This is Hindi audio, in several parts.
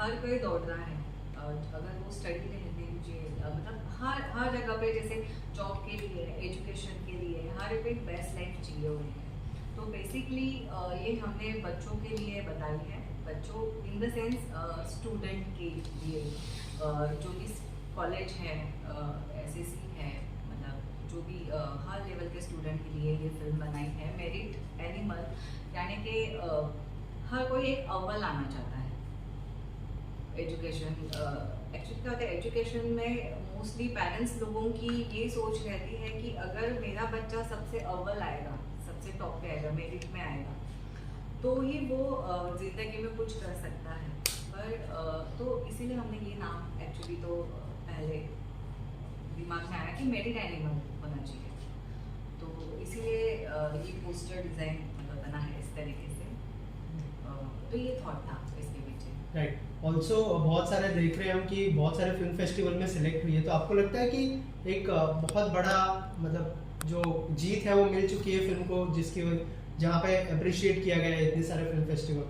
हर कोई दौड़ रहा है। अगर वो स्टडी ले लीजिए, मतलब हर जगह पे, जैसे जॉब के लिए, एजुकेशन के लिए, हर एक बेस्ट लाइफ चाहिए उन्हें। तो बेसिकली ये हमने बच्चों के लिए बताई है, बच्चों इन द सेंस स्टूडेंट के लिए, जो भी कॉलेज है, एसएससी है, मतलब जो भी हर लेवल के स्टूडेंट के लिए ये फिल्म बनाई है। मेरिट एनिमल, यानी कि हर कोई एक अव्वल आना चाहता है एजुकेशन। एक्चुअली क्या होता है, एजुकेशन में मोस्टली पेरेंट्स लोगों की ये सोच रहती है कि अगर मेरा बच्चा सबसे अव्वल आएगा, सबसे टॉप पे आएगा, मेरिट में आएगा, तो ही वो ज़िंदगी में कुछ कर सकता है। पर तो इसीलिए हमने ये नाम एक्चुअली तो पहले दिमाग में आया कि मेरिट एनिमल होना चाहिए, तो इसीलिए ये पोस्टर डिज़ाइन मतलब बना है इस तरीके से। तो ये थॉट था इसके पीछे। राइट। ऑल्सो बहुत सारे देख रहे हैं हम कि बहुत सारे फिल्म फेस्टिवल में सिलेक्ट हुई है, तो आपको लगता है कि एक बहुत बड़ा मतलब जो जीत है वो मिल चुकी है फिल्म को, जिसकी जहाँ पे अप्रिशिएट किया गया है इतने सारे फिल्म फेस्टिवल?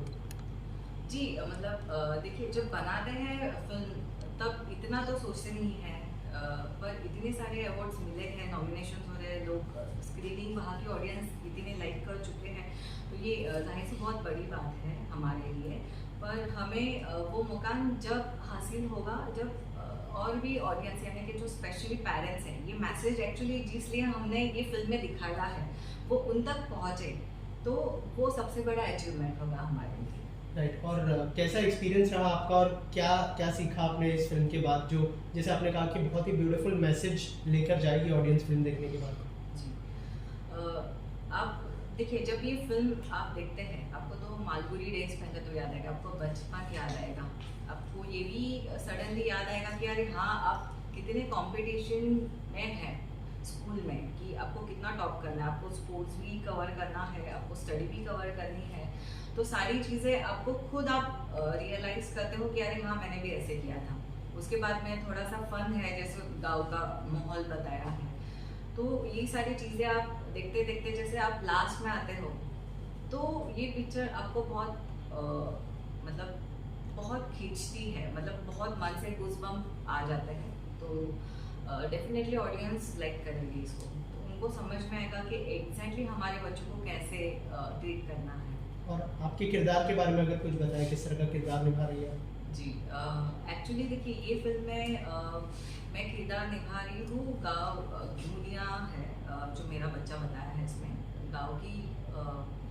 जी, मतलब देखिए, जब बनाते हैं फिल्म तब इतना तो सोचते नहीं है, पर इतने सारे अवार्ड्स मिले हैं, नॉमिनेशन हो रहे हैं, लोग स्क्रीनिंग, वहाँ की ऑडियंस इतने लाइक कर चुके हैं, तो ये जाहिर सी बहुत बड़ी बात है हमारे लिए। पर हमें वो मुकाम जब हासिल होगा जब और भी ऑडियंस, यानी कि जो स्पेशली पेरेंट्स हैं, ये मैसेज एक्चुअली जिसलिए हमने ये फिल्म में दिखाया है वो उन तक पहुँचे, तो वो सबसे बड़ा अचीवमेंट होगा हमारे लिए। राइट। और कैसा एक्सपीरियंस रहा आपका, और क्या क्या सीखा आपने इस फिल्म के बाद, जो जैसे आपने कहा कि बहुत ही ब्यूटीफुल मैसेज लेकर जाएगी ऑडियंस फिल्म देखने के बाद? जी, आप देखिए, जब ये फिल्म आप देखते हैं, आपको तो मालगुडी डेज पहले तो याद आएगा, आपको बचपन याद आएगा, आपको ये भी सडनली याद आएगा कि अरे हाँ, आप कितने कंपटीशन में हैं स्कूल में, कि आपको कितना टॉप करना है, आपको स्पोर्ट्स भी कवर करना है, आपको स्टडी भी कवर करनी है, तो सारी चीज़ें आपको खुद आप रियलाइज़ करते हो कि अरे हाँ, मैंने भी ऐसे किया था। उसके बाद में थोड़ा सा फन है, जैसे गाँव का माहौल बताया है, तो ये सारी चीज़ें आप देखते देखते जैसे आप लास्ट में आते हो, तो ये पिक्चर आपको बहुत मतलब बहुत खींचती है, मतलब बहुत मन से गूज़बम्प आ जाते हैं, तो डेफिनेटली ऑडियंस लाइक करेगी इसको, तो उनको समझ में आएगा कि एग्जैक्टली हमारे बच्चों को कैसे ट्रीट करना है। और आपके किरदार के बारे में अगर कुछ बताएं, किस तरह का किरदार निभा रही है? जी, एक्चुअली देखिए, ये फिल्म में मैं किरदार निभा रही हूँ गाँव दुनिया है, जो मेरा बच्चा बताया है इसमें, गाँव की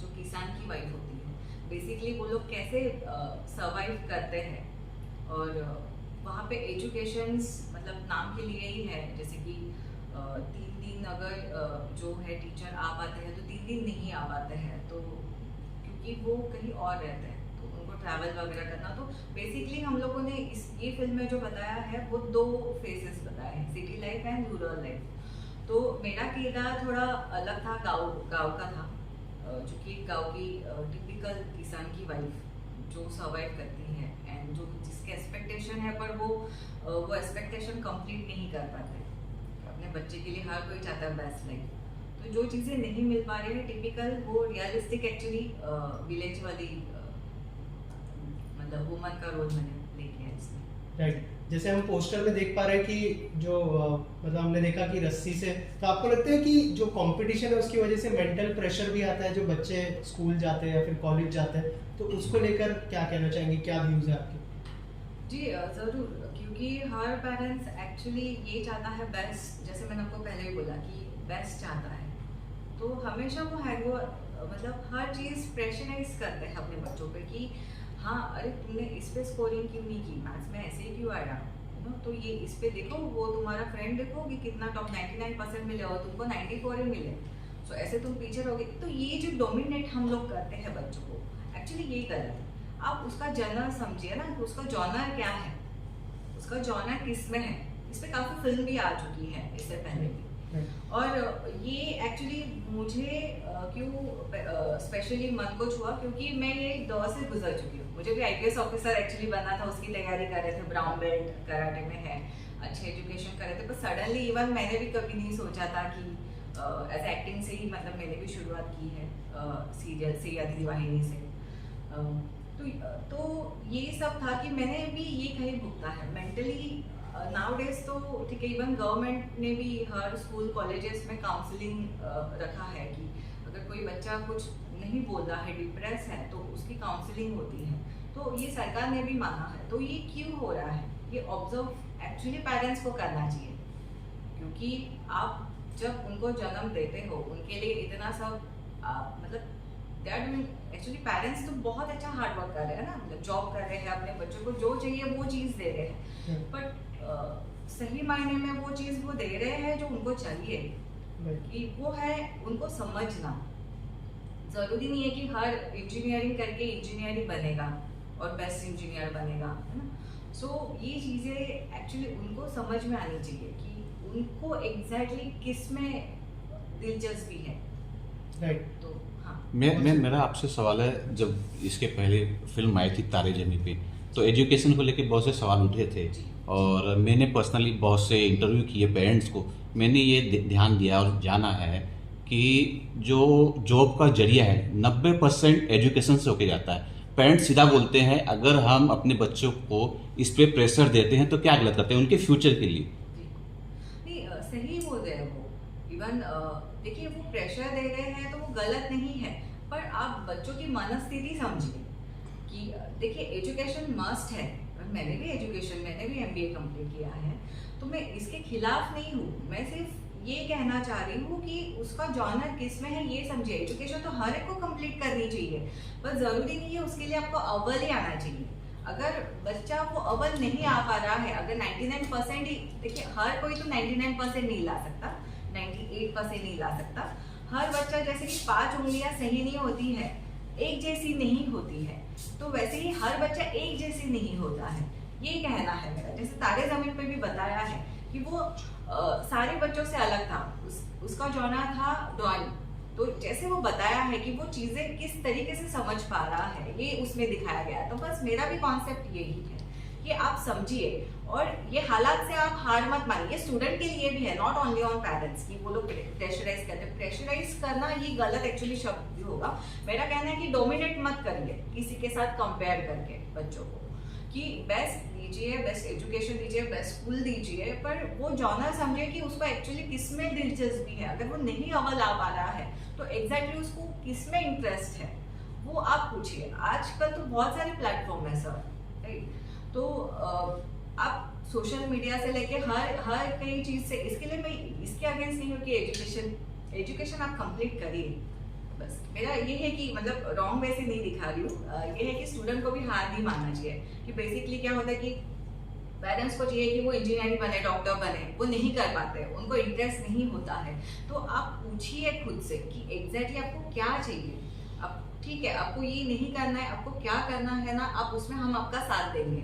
जो किसान की वाइफ होती है, बेसिकली वो लोग कैसे सर्वाइव करते हैं, और वहाँ पे एजुकेशंस मतलब नाम के लिए ही है, जैसे कि 3 दिन अगर जो है टीचर आ पाते हैं तो 3 दिन नहीं आ पाते हैं, तो क्योंकि वो कहीं और रहते हैं तो उनको ट्रैवल वगैरह करना, तो बेसिकली हम लोगों ने ये फिल्म में जो बताया है वो 2 फेजेस बताए हैं, city life and rural life. तो मेरा किरदार थोड़ा अलग था, गाँव का था, जो कि गाँव की टिपिकल किसान की वाइफ जो सर्वाइव करती है, एंड जो जिसके एक्सपेक्टेशन है, पर वो एक्सपेक्टेशन कंप्लीट नहीं कर पाते अपने बच्चे के लिए। हर कोई चाहता है बेस्ट लाइफ, तो जो चीज़ें नहीं मिल पा रही है टिपिकल, वो रियलिस्टिक एक्चुअली विलेज वाली मतलब वुमन का रोल मैंने प्ले किया है इसमें। राइट। जैसे हम पोस्टर में देख पा रहे हैं कि जो मतलब हमने देखा कि रस्सी से, तो आपको लगता है कि जो कंपटीशन है उसकी वजह से मेंटल प्रेशर भी आता है, जो बच्चे स्कूल जाते हैं या फिर कॉलेज जाते हैं, तो उसको लेकर क्या कहना चाहेंगे, क्या व्यूज़ है आपके? जी, ज़रूर, क्योंकि हर पेरेंट्स एक्चुअली ये चाहता है बेस्ट, जैसे मैंने आपको पहले ही बोला कि बेस्ट चाहता है, तो हमेशा वो है वो मतलब हर चीज़ प्रेशराइज करते हैं अपने बच्चों पे कि हाँ, अरे तुमने इस पे स्कोरिंग क्यों नहीं की, मैथ्स में ऐसे ही क्यों आया, यू नो, तो ये इस पे देखो, वो तुम्हारा फ्रेंड देखो कि कितना टॉप 99% मिले और तुमको 94 ही मिले, सो ऐसे तुम पीछे रहोगे। तो ये जो डोमिनेट हम लोग करते हैं बच्चों को, एक्चुअली ये गलत है। आप उसका जॉनर समझिए ना, कि उसका जॉनर क्या है, उसका जॉनर किस में है। इस पे काफ़ी फिल्म भी आ चुकी है इससे पहले भी, और ये एक्चुअली मुझे क्यों स्पेशली मन को छुआ, क्योंकि मैं ये दौर से गुजर चुकी हूँ। मुझे भी आईपीएस ऑफिसर एक्चुअली बनना था, उसकी तैयारी कर रहे थे, ब्राउन बेल्ट कराटे में है, अच्छे एजुकेशन कर रहे थे, पर सडनली इवन मैंने भी कभी नहीं सोचा था कि एज एक्टिंग से ही, मतलब मैंने भी शुरुआत की है सीरियल से या दीदी वाहिनी से, तो ये सब था कि मैंने भी ये कहीं भुगता है मेंटली नाउ डेज। तो ठीक है, इवन गवर्नमेंट ने भी हर स्कूल कॉलेजेस में काउंसलिंग रखा है कि अगर कोई बच्चा कुछ नहीं बोल रहा है, डिप्रेस है, तो उसकी काउंसलिंग होती है। तो ये सरकार ने भी माना है। तो ये क्यों हो रहा है, ये ऑब्जर्व एक्चुअली पेरेंट्स को करना चाहिए, क्योंकि आप जब उनको जन्म देते हो उनके लिए इतना सब मतलब they are doing, actually parents तो बहुत अच्छा हार्ड वर्क कर रहे हैं ना, मतलब जॉब कर रहे हैं, अपने बच्चों को जो चाहिए वो चीज़ दे रहे हैं, बट सही मायने में वो चीज़ वो दे रहे हैं जो उनको चाहिए, कि वो है उनको समझना। ज़रूरी नहीं है कि हर इंजीनियरिंग करके इंजीनियर ही बनेगा और बेस्ट इंजीनियर बनेगा, है ना। सो ये चीज़ें एक्चुअली उनको समझ में आनी चाहिए कि उनको एग्जैक्टली किस में दिलचस्पी है। राइट। तो हाँ, मेरा आपसे सवाल है, जब इसके पहले फिल्म आई थी तारे ज़मीं पे, तो एजुकेशन को लेके बहुत से सवाल उठे थे, और मैंने पर्सनली बहुत से इंटरव्यू किए पेरेंट्स को। मैंने ये ध्यान दिया और जाना है कि जो जॉब का जरिया है 90% एजुकेशन से होके जाता है। पेरेंट्स सीधा बोलते हैं अगर हम अपने बच्चों को इस पे प्रेशर देते हैं तो क्या गलत करते हैं उनके फ्यूचर के लिए। नहीं सही बोल रहे हैं वो। इवन देखिए, वो प्रेशर दे रहे हैं तो वो गलत नहीं है, पर आप बच्चों की मनस्थिति समझिए कि देखिए एजुकेशन मस्ट है। मैंने भी MBA कंप्लीट किया है, तो मैं इसके खिलाफ नहीं हूँ। मैं सिर्फ ये कहना चाह रही हूँ कि उसका जॉनर किस में है ये समझिए। एजुकेशन तो हर एक को कंप्लीट करनी चाहिए, पर ज़रूरी नहीं है उसके लिए आपको अव्वल ही आना चाहिए। अगर बच्चा वो अव्वल नहीं आ पा रहा है, अगर 99% ही, देखिए हर कोई तो 99% नहीं ला सकता, 98% नहीं ला सकता। हर बच्चा जैसे कि 5 उंगलियां सही नहीं होती है, एक जैसी नहीं होती है, तो वैसे ही हर बच्चा एक जैसी नहीं होता है, ये कहना है मेरा। जैसे तारे ज़मीन पे भी बताया है कि वो सारे बच्चों से अलग था, उसका जॉनर था ड्राइंग। तो जैसे वो बताया है कि वो चीज़ें किस तरीके से समझ पा रहा है, ये उसमें दिखाया गया है। तो बस मेरा भी कॉन्सेप्ट यही है कि आप समझिए, और ये हालात से आप हार मत मानिए। स्टूडेंट के लिए भी है, नॉट ओनली ऑन पेरेंट्स, कि वो लोग प्रेशराइज करते हैं। प्रेशराइज करना ये गलत एक्चुअली शब्द होगा। मेरा कहना है कि डोमिनेट मत करिए किसी के साथ कंपेयर करके बच्चों को, कि बेस्ट दीजिए, बेस्ट एजुकेशन दीजिए, बेस्ट स्कूल दीजिए, पर वो जॉनर समझिए कि उसको एक्चुअली किस में दिलचस्पी है। अगर वो नहीं अव्वल आ पा रहा है तो एग्जैक्टली उसको किस में इंटरेस्ट है वो आप पूछिए। आजकल तो बहुत सारे प्लेटफॉर्म है सर, राइट। तो आप सोशल मीडिया से लेके हर कई चीज़ से, इसके लिए मैं इसके अगेंस्ट नहीं हूँ कि एजुकेशन आप कंप्लीट करिए। बस मेरा ये है कि मतलब रॉन्ग वे से नहीं दिखा रही हूँ, ये है कि स्टूडेंट को भी हार नहीं मानना चाहिए। कि बेसिकली क्या होता है कि पेरेंट्स को चाहिए कि वो इंजीनियरिंग बने, डॉक्टर बने, वो नहीं कर पाते, उनको इंटरेस्ट नहीं होता है। तो आप पूछिए खुद से कि एग्जैक्टली आपको क्या चाहिए। अब ठीक है, आपको ये नहीं करना है, आपको क्या करना है ना, आप उसमें हम आपका साथ देंगे।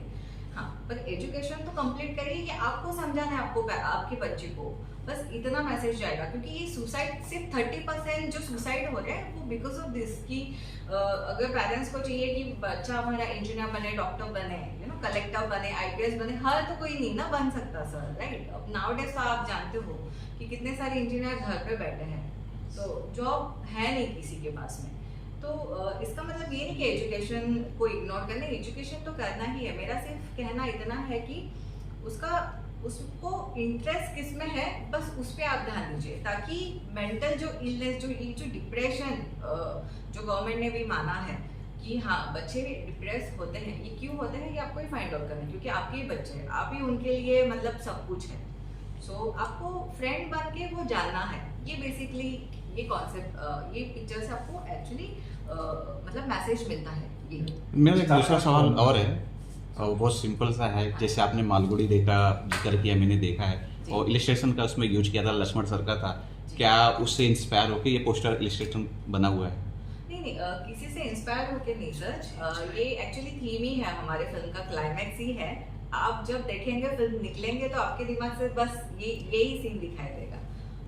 हाँ, पर एजुकेशन तो कंप्लीट करिए कि आपको समझाना है आपको, आपके बच्चे को, बस इतना मैसेज जाएगा। क्योंकि ये सुसाइड सिर्फ 30% जो सुसाइड हो रहे हैं वो बिकॉज ऑफ दिस, कि अगर पेरेंट्स को चाहिए कि बच्चा हमारा इंजीनियर बने, डॉक्टर बने, कलेक्टर बने, IPS बने, हर तो कोई नहीं ना बन सकता सर, राइट। अब नाउडेज तो आप जानते हो कि कितने सारे इंजीनियर घर पे बैठे हैं, तो जॉब है नहीं किसी के पास में। तो इसका मतलब ये नहीं कि एजुकेशन को इग्नोर करना, एजुकेशन तो करना ही है। मेरा सिर्फ कहना इतना है कि उसको इंटरेस्ट किस में है, बस उस पर आप ध्यान दीजिए, ताकि मेंटल जो इलनेस, जो डिप्रेशन जो गवर्नमेंट ने भी माना है कि हाँ बच्चे डिप्रेस होते हैं, ये क्यों होते हैं, ये आपको ही फाइंड आउट करना है। क्योंकि आपके ही बच्चे हैं, आप ही उनके लिए मतलब सब कुछ है। सो आपको फ्रेंड बन के वो जानना है। ये बेसिकली ये कॉन्सेप्ट, ये पिक्चर से आपको एक्चुअली मतलब मैसेज मिलता है। ये मेरा एक दूसरा सवाल और है, और बहुत सिंपल सा है। जैसे आपने मालगुड़ी देखा, जिक्र किया, मैंने देखा है, और इलिस्ट्रेशन का उसमें यूज किया था, लक्ष्मण सर का था। क्या उससे इंस्पायर होकर ये पोस्टर इलिस्ट्रेशन बना हुआ है? नहीं, किसी से इंस्पायर होकर नहीं सर, ये एक्चुअली थीम ही है, हमारे फिल्म का क्लाइमैक्स ही है। आप जब देखेंगे फिल्म निकलेंगे तो आपके दिमाग से बस यही सीन दिखाई देगा,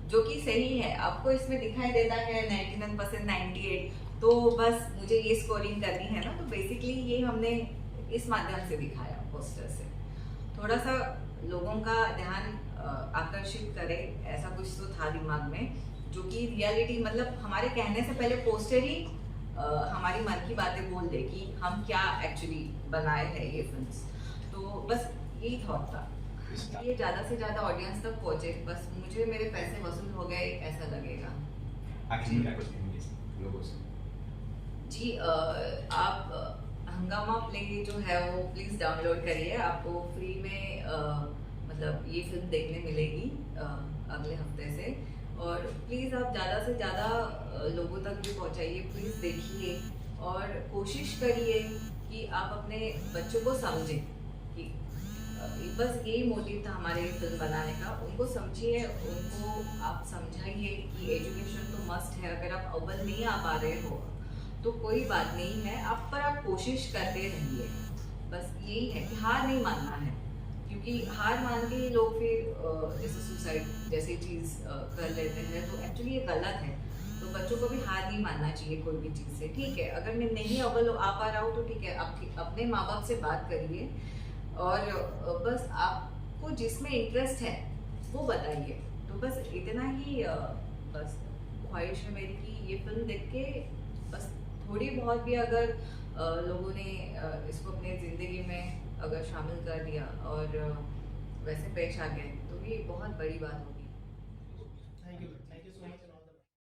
जो कि सही है। आपको इसमें दिखाई देता है 99% 98, तो बस मुझे ये स्कोरिंग करनी है ना, तो बेसिकली ये हमने इस माध्यम से दिखाया पोस्टर से, थोड़ा सा लोगों का ध्यान आकर्षित करे, ऐसा कुछ तो था दिमाग में, जो कि रियलिटी मतलब हमारे कहने से पहले पोस्टर ही हमारी मन की बातें बोल दे कि हम क्या एक्चुअली बनाए हैं ये फिल्म्स। तो बस यही थॉट था, ये ज़्यादा से ज़्यादा ऑडियंस तक पहुँचे, बस मुझे मेरे पैसे वसूल हो गए ऐसा लगेगा। आखिर में क्या कुछ कहेंगे लोगों से? जी आप हंगामा प्ले जो है वो प्लीज़ डाउनलोड करिए, आपको फ्री में मतलब ये फिल्म देखने मिलेगी अगले हफ्ते से। और प्लीज़ आप ज़्यादा से ज़्यादा लोगों तक भी पहुंचाइए, प्लीज़ देखिए और कोशिश करिए कि आप अपने बच्चों को समझें कि बस यही मोटिव था हमारे फिल्म बनाने का। उनको समझिए, उनको आप समझाइए कि एजुकेशन तो मस्ट है। अगर आप अव्वल नहीं आ पा रहे हो तो कोई बात नहीं है, आप कोशिश करते रहिए। बस यही है कि हार नहीं मानना है, क्योंकि हार मान के लोग फिर जैसे सुसाइड जैसी चीज़ कर लेते हैं, तो एक्चुअली ये गलत है। तो बच्चों को भी हार नहीं मानना चाहिए कोई भी चीज़ से। ठीक है, अगर मैं नहीं अव्वल आ पा रहा हूँ तो ठीक है, अपने माँ बाप से बात करिए और बस आपको जिसमें इंटरेस्ट है वो बताइए। तो बस इतना ही बस ख्वाहिश है मेरी कि ये फिल्म देख के बस थोड़ी बहुत भी अगर लोगों ने इसको अपनी ज़िंदगी में अगर शामिल कर दिया और वैसे पेश आ गए तो ये बहुत बड़ी बात होगी।